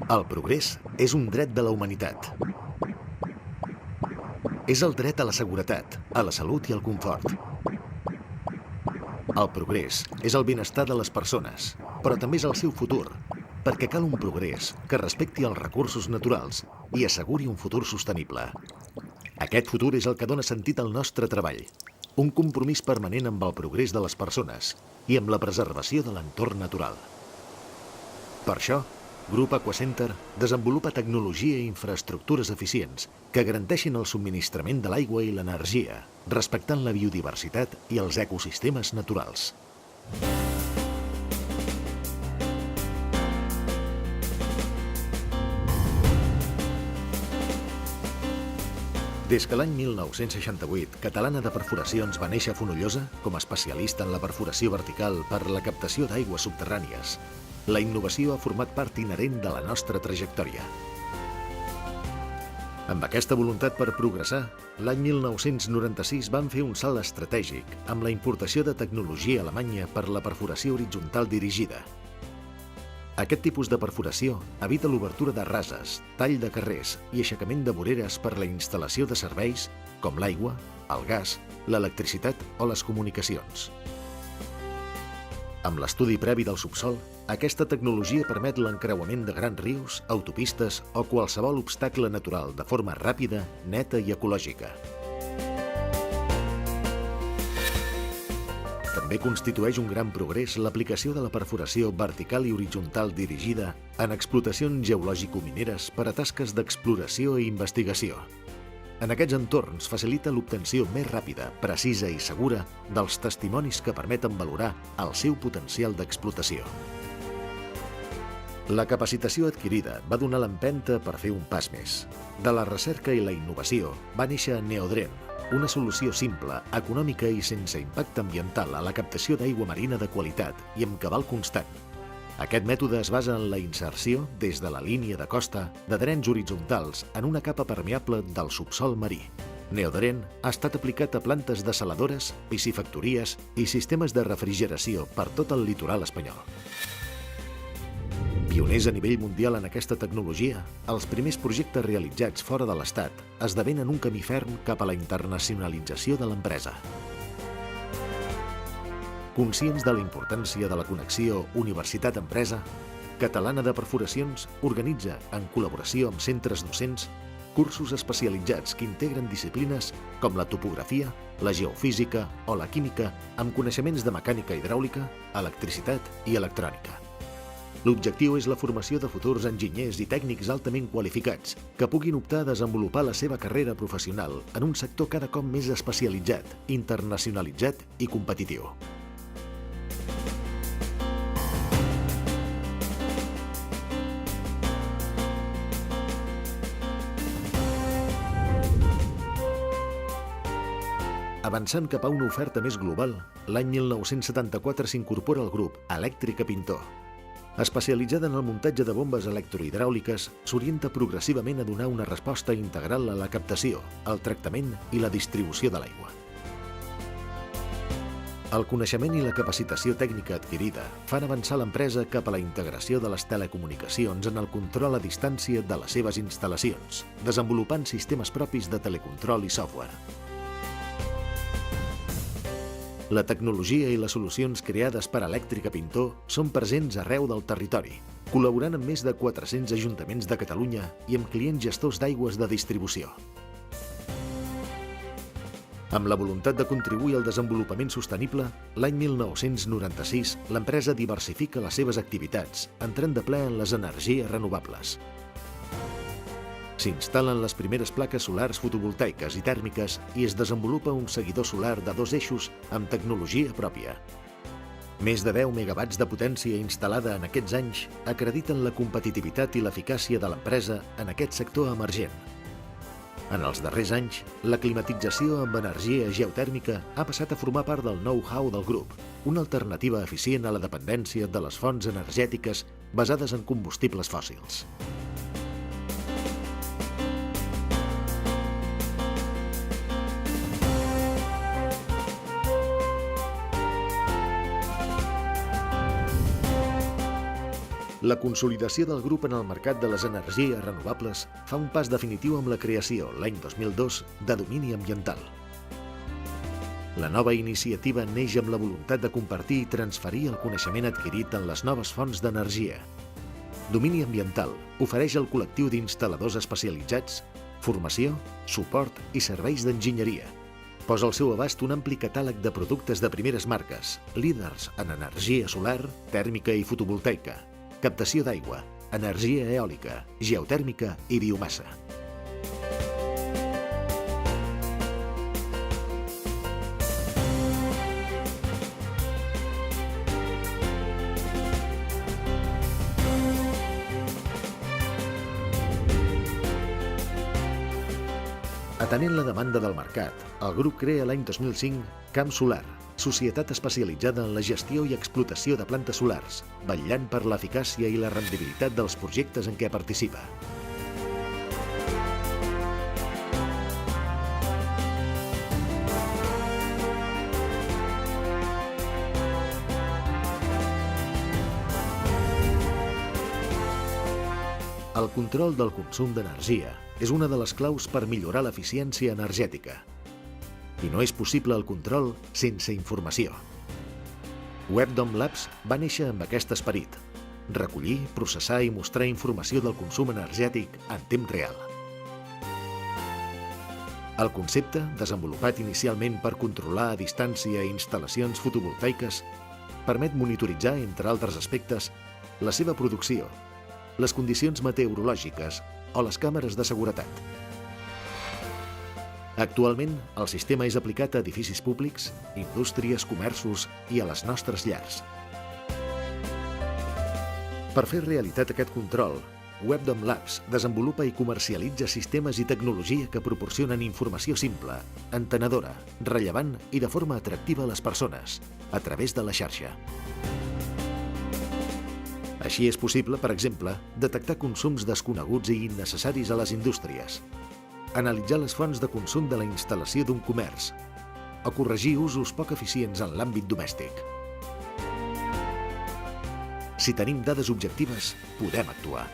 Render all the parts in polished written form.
El progrés és un dret de la humanitat. És el dret a la seguretat, a la salut i al confort. El progrés és el benestar de les persones, però també és el seu futur, perquè cal un progrés que respecti els recursos naturals i asseguri un futur sostenible. Aquest futur és el que dona sentit al nostre treball, un compromís permanent amb el progrés de les persones i amb la preservació de l'entorn natural. Per això, Grup Aquacenter desenvolupa tecnologia i infraestructures eficients que garanteixin el subministrament de l'aigua i l'energia, respectant la biodiversitat i els ecosistemes naturals. Des que l'any 1968, Catalana de Perforacions va néixer a Fonollosa com a especialista en la perforació vertical per la captació d'aigües subterrànies. La innovació ha format part inherent de la nostra trajectòria. Amb aquesta voluntat per progressar, l'any 1996 vam fer un salt estratègic amb la importació de tecnologia alemanya per la perforació horitzontal dirigida. Aquest tipus de perforació evita l'obertura de rases, tall de carrers i aixecament de voreres per la instal·lació de serveis com l'aigua, el gas, l'electricitat o les comunicacions. Amb l'estudi previ del subsol, aquesta tecnologia permet l'encreuament de grans rius, autopistes o qualsevol obstacle natural de forma ràpida, neta i ecològica. També constitueix un gran progrés l'aplicació de la perforació vertical i horitzontal dirigida en explotacions geològico-mineres per a tasques d'exploració i investigació. En aquests entorns facilita l'obtenció més ràpida, precisa i segura dels testimonis que permeten valorar el seu potencial d'explotació. La capacitació adquirida va donar l'empenta per fer un pas més. De la recerca i la innovació va néixer Neodren, una solució simple, econòmica i sense impacte ambiental a la captació d'aigua marina de qualitat i amb cabal constant. Aquest mètode es basa en la inserció, des de la línia de costa, de drens horitzontals en una capa permeable del subsol marí. Neodren ha estat aplicat a plantes dessaladores, piscifactories i sistemes de refrigeració per tot el litoral espanyol. Pioners a nivell mundial en aquesta tecnologia, els primers projectes realitzats fora de l'Estat esdevenen un camí ferm cap a la internacionalització de l'empresa. Conscients de la importància de la connexió universitat-empresa, Catalana de Perforacions organitza, en col·laboració amb centres docents, cursos especialitzats que integren disciplines com la topografia, la geofísica o la química amb coneixements de mecànica hidràulica, electricitat i electrònica. L'objectiu és la formació de futurs enginyers i tècnics altament qualificats que puguin optar a desenvolupar la seva carrera professional en un sector cada cop més especialitzat, internacionalitzat i competitiu. Avançant cap a una oferta més global, l'any 1974 s'incorpora al grup Elèctrica Pintor. Especialitzada en el muntatge de bombes electrohidràuliques, s'orienta progressivament a donar una resposta integral a la captació, el tractament i la distribució de l'aigua. El coneixement i la capacitació tècnica adquirida fan avançar l'empresa cap a la integració de les telecomunicacions en el control a distància de les seves instal·lacions, desenvolupant sistemes propis de telecontrol i software. La tecnologia i les solucions creades per Elèctrica Pintor són presents arreu del territori, col·laborant amb més de 400 ajuntaments de Catalunya i amb clients gestors d'aigües de distribució. Amb la voluntat de contribuir al desenvolupament sostenible, l'any 1996 l'empresa diversifica les seves activitats, entrant de ple en les energies renovables. S'instal·len les primeres plaques solars fotovoltaiques i tèrmiques i es desenvolupa un seguidor solar de 2 eixos amb tecnologia pròpia. Més de 10 megawatts de potència instal·lada en aquests anys acrediten la competitivitat i l'eficàcia de l'empresa en aquest sector emergent. En els darrers anys, la climatització amb energia geotèrmica ha passat a formar part del know-how del grup, una alternativa eficient a la dependència de les fonts energètiques basades en combustibles fòssils. La consolidació del grup en el mercat de les energies renovables fa un pas definitiu amb la creació, l'any 2002, de Domini Ambiental. La nova iniciativa neix amb la voluntat de compartir i transferir el coneixement adquirit en les noves fonts d'energia. Domini Ambiental ofereix al col·lectiu d'instal·ladors especialitzats formació, suport i serveis d'enginyeria. Posa al seu abast un ampli catàleg de productes de primeres marques, líders en energia solar, tèrmica i fotovoltaica, captació d'aigua, energia eòlica, geotèrmica i biomassa. Atenent la demanda del mercat, el grup crea l'any 2005 Camp Solar, societat especialitzada en la gestió i explotació de plantes solars, vetllant per l'eficàcia i la rendibilitat dels projectes en què participa. El control del consum d'energia és una de les claus per millorar l'eficiència energètica. I no és possible el control sense informació. Webdom Labs va néixer amb aquest esperit: recollir, processar i mostrar informació del consum energètic en temps real. El concepte, desenvolupat inicialment per controlar a distància instal·lacions fotovoltaiques, permet monitoritzar, entre altres aspectes, la seva producció, les condicions meteorològiques o les càmeres de seguretat. Actualment, el sistema és aplicat a edificis públics, indústries, comerços i a les nostres llars. Per fer realitat aquest control, Webdom Labs desenvolupa i comercialitza sistemes i tecnologia que proporcionen informació simple, entenedora, rellevant i de forma atractiva a les persones, a través de la xarxa. Així és possible, per exemple, detectar consums desconeguts i innecessaris a les indústries, analitzar les fonts de consum de la instal·lació d'un comerç o corregir usos poc eficients en l'àmbit domèstic. Si tenim dades objectives, podem actuar.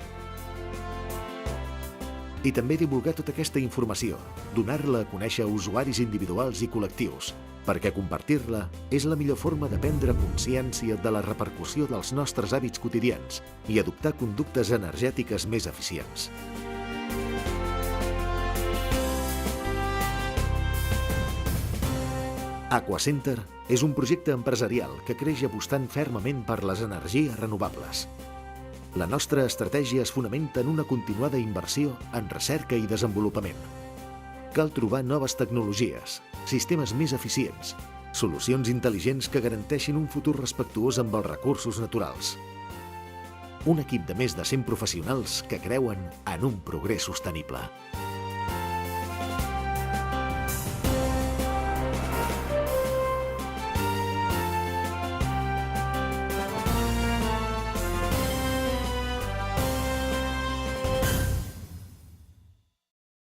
I també divulgar tota aquesta informació, donar-la a conèixer a usuaris individuals i col·lectius, perquè compartir-la és la millor forma de prendre consciència de la repercussió dels nostres hàbits quotidians i adoptar conductes energètiques més eficients. Aquacenter és un projecte empresarial que creix apostant fermament per les energies renovables. La nostra estratègia es fonamenta en una continuada inversió en recerca i desenvolupament. Cal trobar noves tecnologies, sistemes més eficients, solucions intel·ligents que garanteixin un futur respectuós amb els recursos naturals. Un equip de més de 100 professionals que creuen en un progrés sostenible.